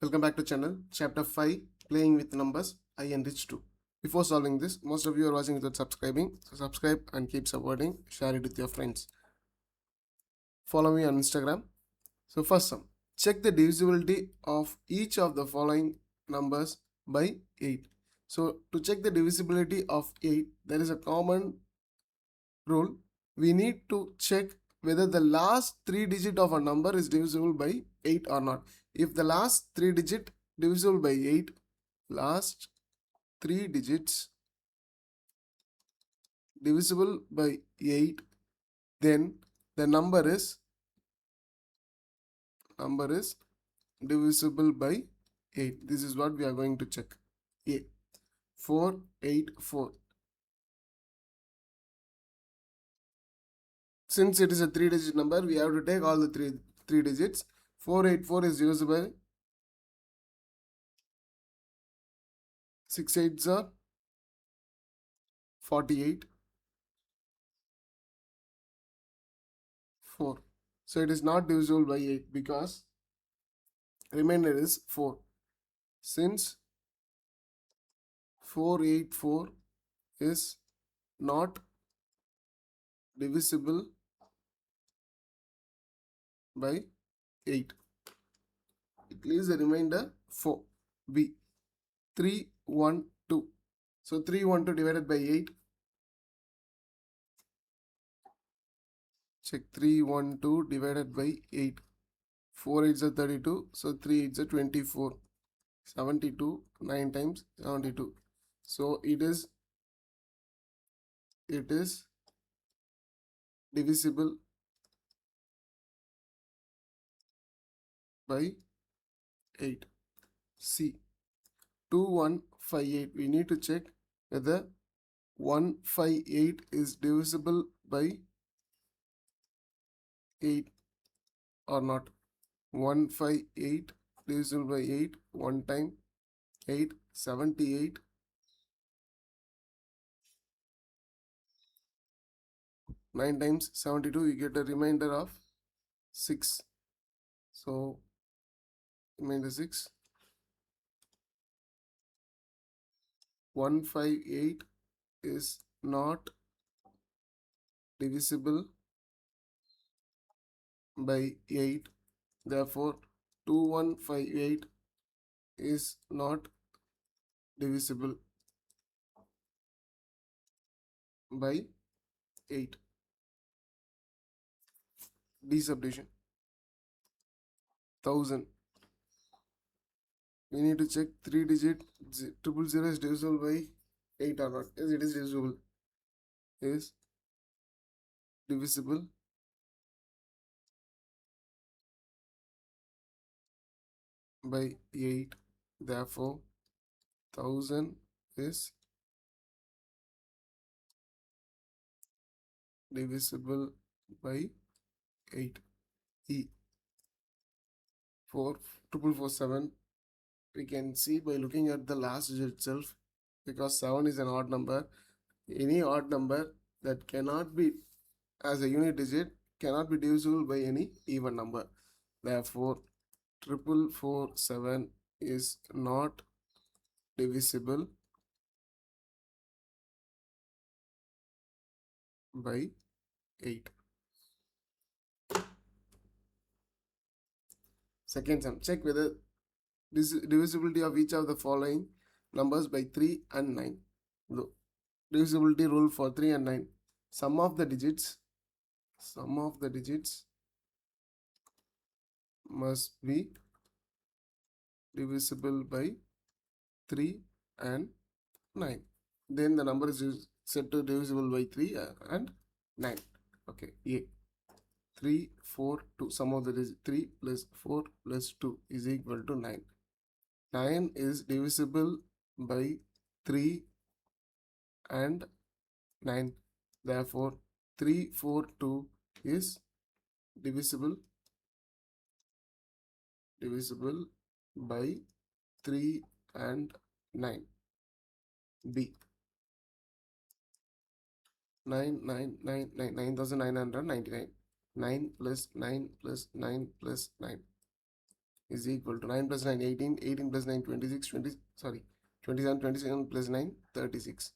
Welcome back to channel. Chapter 5 Playing with Numbers. I Enrich 2. Before solving this, most of you are watching without subscribing. So subscribe and keep supporting. Share it with your friends. Follow me on Instagram. So first sum. Check the divisibility of each of the following numbers by 8. So to check the divisibility of 8, there is a common rule. We need to check whether the last 3 digit of a number is divisible by 8 or not. If the last 3 digit divisible by 8, last 3 digits divisible by 8, then the number is divisible by 8. This is what we are going to check. A 484. Since it is a 3 digit number, we have to take all the three digits. 484 is divisible by 6 8s are 48. 4. So it is not divisible by 8 because remainder is 4. Since 484 is not divisible by 8, it leaves the remainder 4. B 312. So 312 divided by 8. Check 312 divided by 8. 4 8s are 32. So 3 8s are 24. 72. 9 times 72. So it is divisible by 8. C 2158. We need to check whether 158 is divisible by 8 or not. 158 divisible by 8. 1 time 8. 78. 9 times 72, you get a remainder of 6. So remainder 6. 158 is not divisible by 8. Therefore 2158 is not divisible by 8. D subdivision. 1000. We need to check 3 digit 000 is divisible by 8 or not. Yes, it is divisible. Is divisible by 8. Therefore 1000 is divisible by 8. E 4447. We can see by looking at the last digit itself, because 7 is an odd number. Any odd number that cannot be as a unit digit cannot be divisible by any even number. Therefore 4447 is not divisible by 8. Second sum. Check whether divisibility of each of the following numbers by 3 and 9. Divisibility rule for 3 and 9. Sum of the digits must be divisible by 3 and 9. Then the number is set to divisible by 3 and 9. Okay. A 3 4 2. Sum of the digits 3 plus 4 plus 2 is equal to 9. 9 is divisible by 3 and 9. Therefore 342 is divisible by 3 and 9. B 9999. 9 plus 9 plus 9 plus 9. is equal to 9 plus 9 18, 18 plus 9 26, 27, 27 plus 9 36.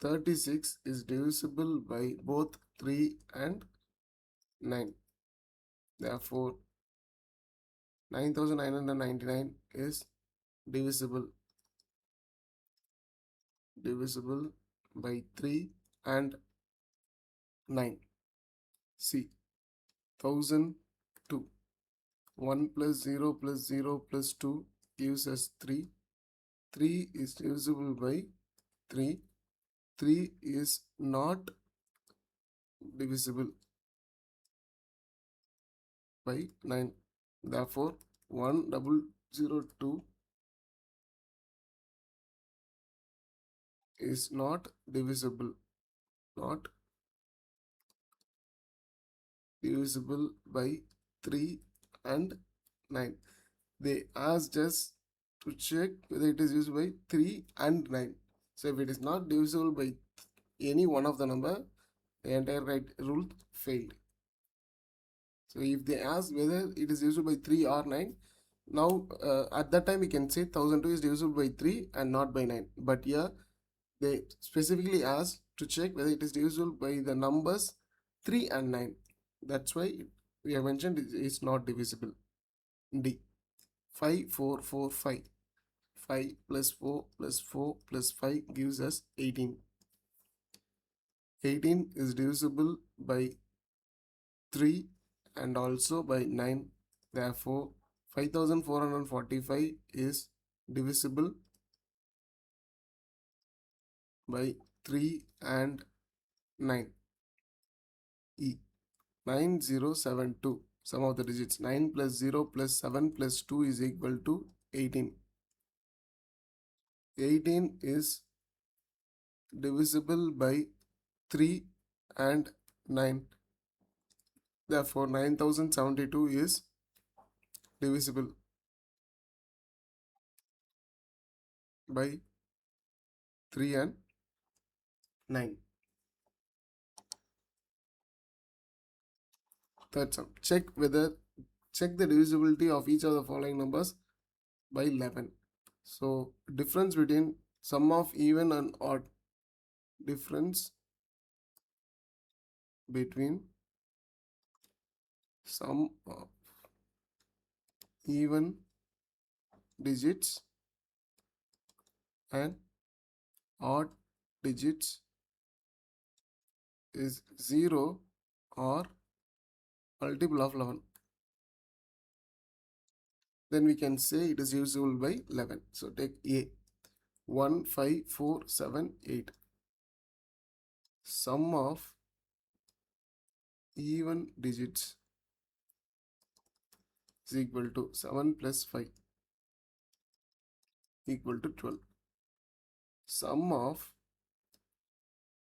36 is divisible by both 3 and 9. Therefore, 9999 is divisible by 3 and 9. C. 1002. 1 plus 0 plus 0 plus 2 gives us 3. 3 is divisible by 3. 3 is not divisible by 9. Therefore, 1002 is not divisible by 3 and 9. They asked us to check whether it is divisible by 3 and 9. So if it is not divisible by any one of the number, the entire right rule failed. So if they ask whether it is divisible by 3 or 9, now at that time we can say 1002 is divisible by 3 and not by 9. But here they specifically asked to check whether it is divisible by the numbers 3 and 9. That's why we have mentioned it is not divisible. D. 5, 4, 4, 5. 5 plus 4 plus 4 plus 5 gives us 18. 18 is divisible by 3 and also by 9. Therefore, 5445 is divisible by 3 and 9. E. 9072. Sum of the digits. 9 plus 0 plus 7 plus 2 is equal to 18. 18 is divisible by 3 and 9. Therefore, 9072 is divisible by 3 and 9. Third sum. Check the divisibility of each of the following numbers by 11. So difference between sum of even and odd. Difference between sum of even digits and odd digits is 0 or multiple of 11. Then we can say it is divisible by 11. So take A. 1, 5, 4, 7, 8. Sum of even digits is equal to 7 plus 5 equal to 12. Sum of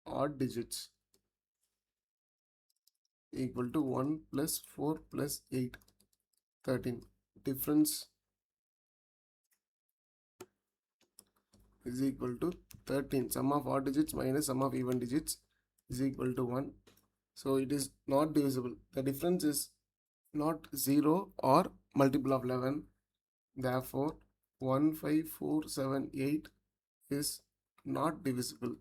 odd digits equal to 1 plus 4 plus 8, 13. Difference is equal to 13. Sum of odd digits minus sum of even digits is equal to 1. So it is not divisible. The difference is not 0 or multiple of 11. Therefore, 1, 5, 4, 7, 8 is not divisible.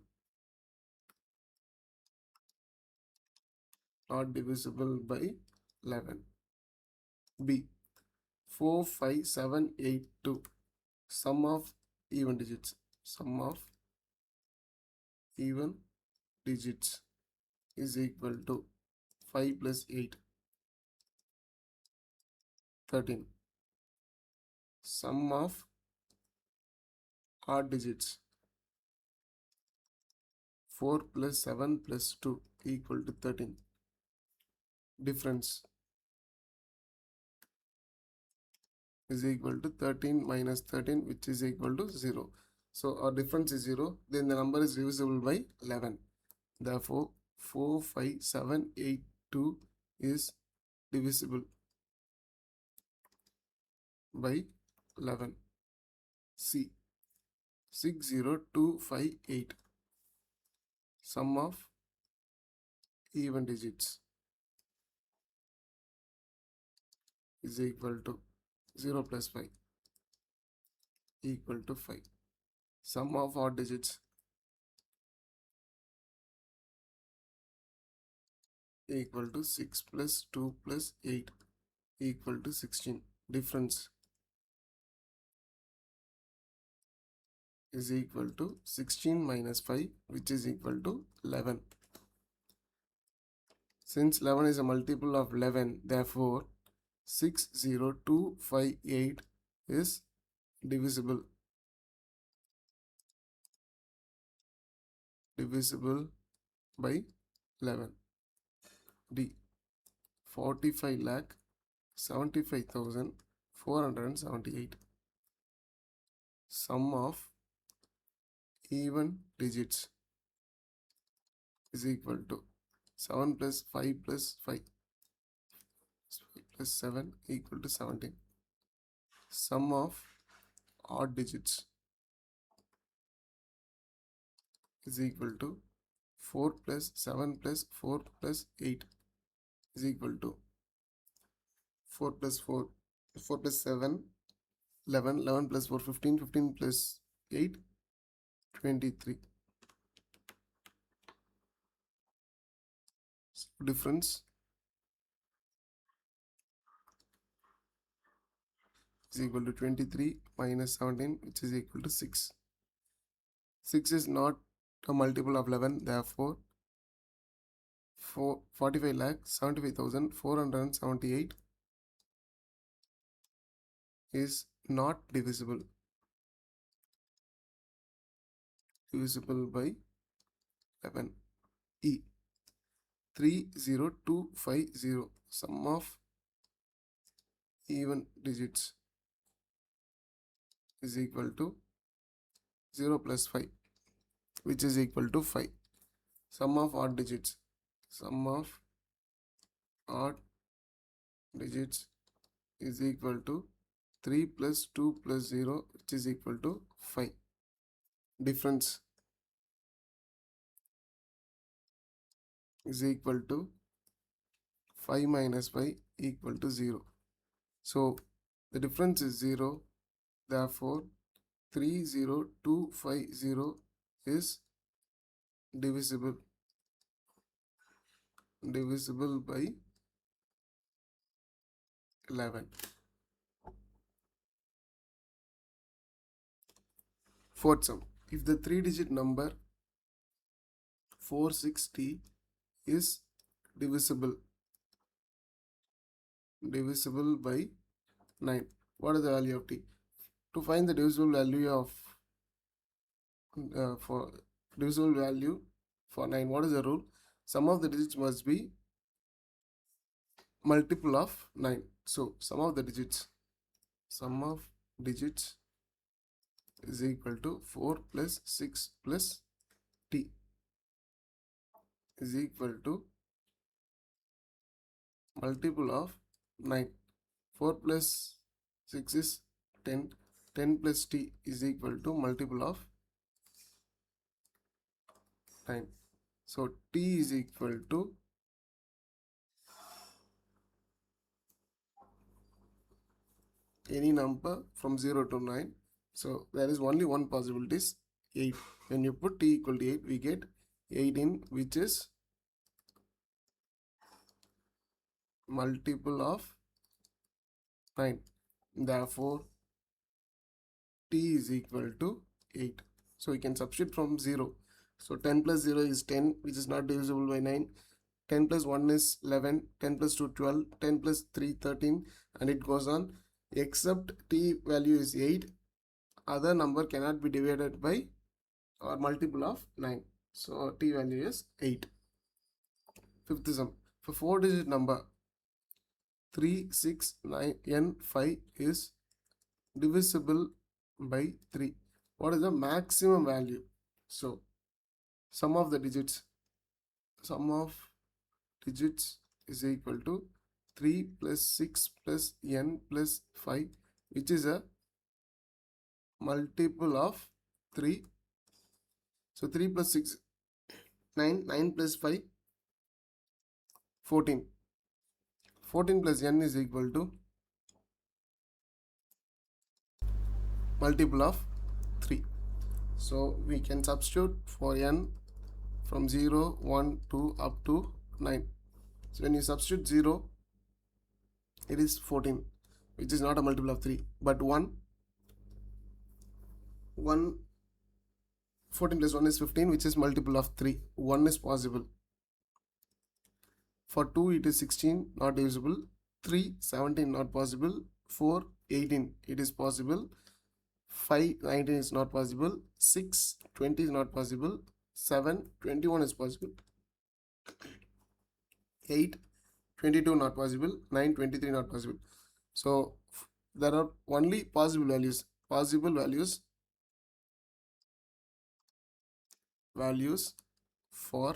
Not divisible by 11. B. 4, 5, 7, 8, 2. Sum of even digits. Sum of even digits is equal to 5 plus 8, 13. Sum of odd digits. 4 plus 7 plus 2 equal to 13. Difference is equal to 13 minus 13, which is equal to 0. So our difference is 0. Then the number is divisible by 11. Therefore, 4, 5, 7, 8, 2 is divisible by 11. C. 60258. Sum of even digits is equal to 0 plus 5 equal to 5. Sum of odd digits equal to 6 plus 2 plus 8 equal to 16. Difference is equal to 16 minus 5, which is equal to 11. Since 11 is a multiple of 11, therefore 60258 is divisible by 11. D. 45 lakh 75,478. Sum of even digits is equal to 7 plus 5 plus 5 plus 7 equal to 17. Sum of odd digits is equal to 4 plus 7 plus 4 plus 8 is equal to 4 plus 4, 4 plus 7, 11, 11 plus 4, 15, 15 plus 8, 23. So difference is equal to 23 minus 17, which is equal to 6. 6 is not a multiple of 11, therefore 45 lakh 75,478 is not divisible by 11. E. 30250. Sum of even digits is equal to 0 plus 5, which is equal to 5. Sum of odd digits is equal to 3 plus 2 plus 0, which is equal to 5. Difference is equal to 5 minus 5 equal to 0. So the difference is 0. Therefore 30250 is divisible by 11. Fourth sum. If the 3-digit number 460 is divisible by 9, what is the value of t? To find the divisible value for 9, what is the rule? Sum of the digits must be multiple of 9. So sum of digits is equal to 4 plus 6 plus t is equal to multiple of 9. 4 plus 6 is 10. 10 plus t is equal to multiple of 9. So t is equal to any number from 0 to 9. So there is only one possibility is 8. When you put t equal to 8, we get 18, which is multiple of 9. Therefore t is equal to 8. So we can substitute from 0. So 10 plus 0 is 10, which is not divisible by 9. 10 plus 1 is 11, 10 plus 2 12, 10 plus 3 13, and it goes on. Except t value is 8, other number cannot be divided by or multiple of 9. So t value is 8. Fifth sum. For 4-digit number 369n5 is divisible by 3. What is the maximum value? So sum of digits is equal to 3 plus 6 plus n plus 5, which is a multiple of 3. So 3 plus 6 9, 9 plus 5 14. 14 plus n is equal to multiple of 3. So we can substitute for n from 0, 1, 2 up to 9. So when you substitute 0, it is 14, which is not a multiple of 3. But 1, 14 plus 1 is 15, which is multiple of 3. 1 is possible. For 2, it is 16, not divisible. 3, 17, not possible. 4, 18, it is possible. 5, 19 is not possible. 6, 20 is not possible. 7, 21 is possible. 8, 22 not possible. 9, 23 not possible. So there are only possible values. Possible values for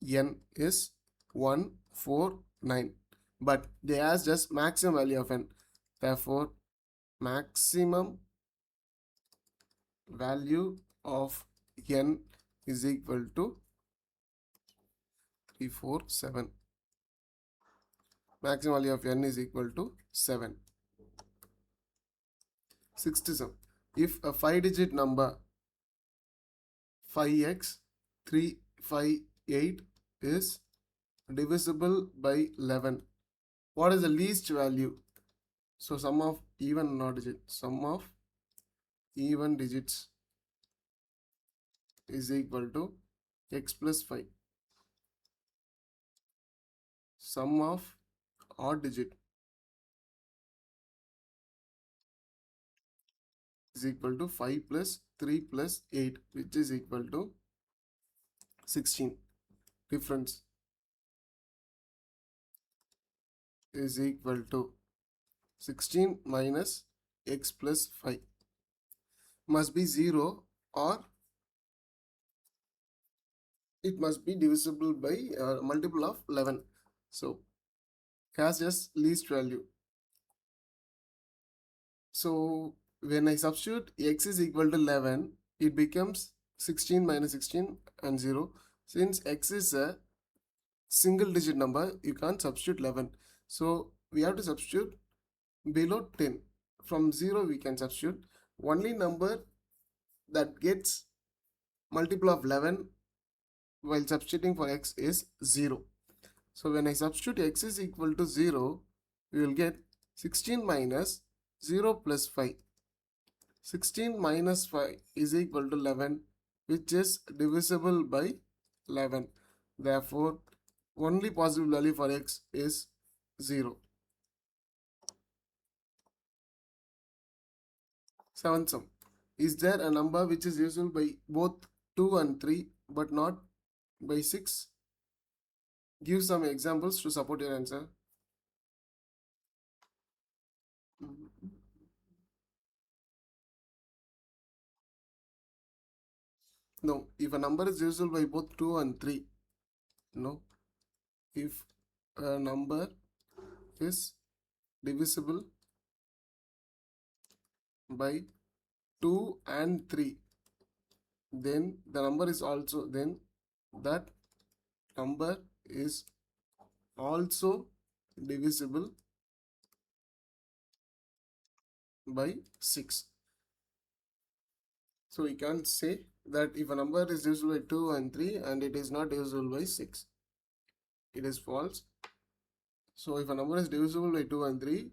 n is 1, 4, 9. But they ask just maximum value of n. Therefore, maximum value of n is equal to 3, 4, 7. Maximum value of n is equal to 7. Sixth sum. If a 5-digit number 5x 358 is divisible by 11, what is the least value? So sum of even and odd digits. Sum of even digits is equal to x plus 5. Sum of odd digit is equal to 5 plus 3 plus 8, which is equal to 16. Difference is equal to 16 minus x plus 5. Must be 0 or it must be divisible by multiple of 11. So has just least value. So when I substitute x is equal to 11, it becomes 16 minus 16 and 0. Since x is a single digit number, you can't substitute 11. So we have to substitute below 10. From 0 we can substitute. Only number that gets multiple of 11 while substituting for x is 0. So when I substitute x is equal to 0, we will get 16 minus 0 plus 5. 16 minus 5 is equal to 11, which is divisible by 11. Therefore, only possible value for x is 0. Seventh sum. Is there a number which is divisible by both 2 and 3 but not by 6? Give some examples to support your answer. No, if a number is divisible by both 2 and 3. No. If a number is divisible by 2 and 3, then the number is also, then that number is also divisible by 6. So we can say that if a number is divisible by 2 and 3 and it is not divisible by 6, it is false. So if a number is divisible by 2 and 3,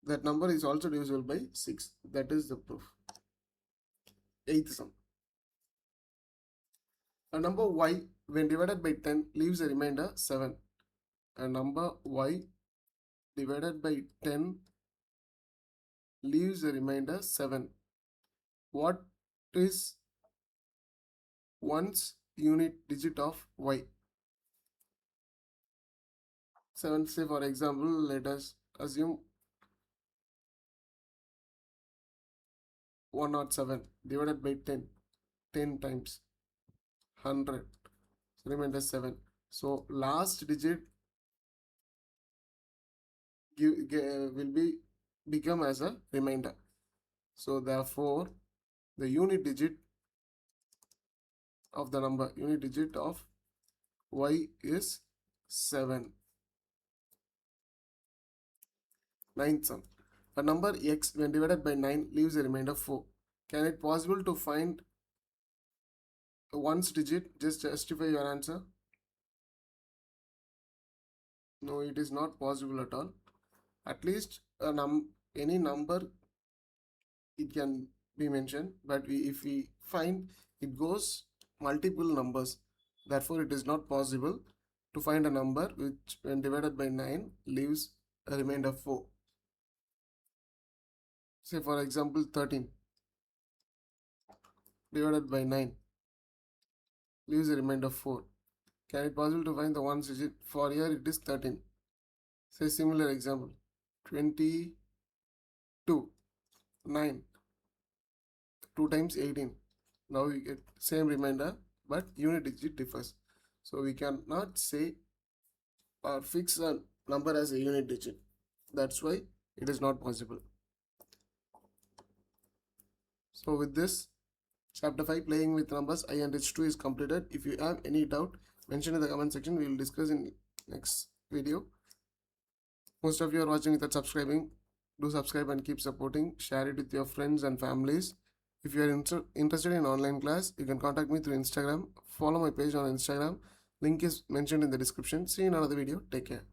that number is also divisible by 6. That is the proof. Eighth sum. A number y when divided by 10 leaves a remainder 7. A number y divided by 10 leaves a remainder 7. What is one's unit digit of y? 7, say for example, let us assume 107 divided by 10 times 100, so remainder 7. So last digit will be become as a remainder. So therefore the unit digit of the number, unit digit of y is 7. Ninth sum. A number x when divided by 9 leaves a remainder 4. Can it possible to find a ones digit? Just justify your answer. No, it is not possible at all. At least any number it can be mentioned, but if we find it goes multiple numbers, therefore it is not possible to find a number which when divided by 9 leaves a remainder 4. Say for example 13 divided by 9 leaves a remainder 4. Can it possible to find the ones digit? For here it is 13. Say similar example 22 9 2 times 18. Now we get same remainder but unit digit differs. So we cannot say or fix a number as a unit digit. That's why it is not possible. So with this, chapter 5 playing with numbers I and H2 is completed. If you have any doubt, mention in the comment section. We will discuss in next video. Most of you are watching without subscribing. Do subscribe and keep supporting. Share it with your friends and families. If you are interested in online class, you can contact me through Instagram. Follow my page on Instagram. Link is mentioned in the description. See you in another video. Take care.